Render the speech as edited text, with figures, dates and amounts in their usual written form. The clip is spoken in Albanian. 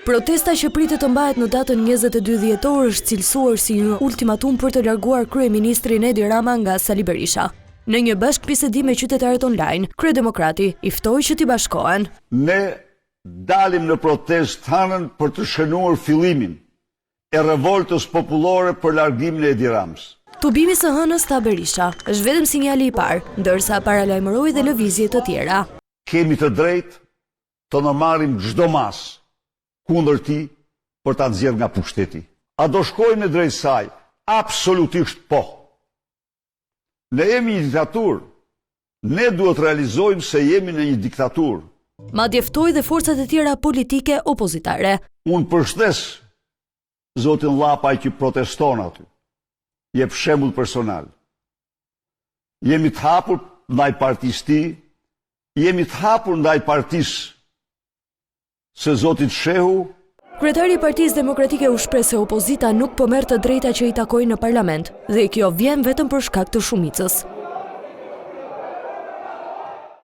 Protesta që pritet të mbahet në datën 22 dhjetor është cilësuar si një ultimatum për të larguar kryeministrin Edi Rama nga Sali Berisha. Në një bashkëbisedim me qytetarët online, Kryedemokrati i ftoi që t'i bashkohen. Ne dalim në protestë hanën për të shënuar fillimin e revoltës popullore për largimin e Edi Ramës. Tubimi së hënës tha Berisha është vetëm sinjali i parë, ndërsa paralajmëroi dhe lëvizje të tjera. Kemi të drejtë të në marrim çdo mas kundër tij për ta nxjerrë nga pushteti. A do shkojmë në drejt saj? Absolutisht po. Ne jemi një diktaturë. Ne duhet realizojmë se jemi në një diktaturë. Madje ftoi dhe forcat e tjera politike opozitare. Unë përshtes zotin Llapaj që proteston aty. Jep shembull personal. Jemi të hapur ndaj partisë tij, jemi të hapur ndaj partisë së zotit Shehu. Kryetari i Partisë Demokratike u shpreh se opozita nuk po merr të drejta që i takojnë në parlament dhe kjo vjen vetëm për shkak të shumicës.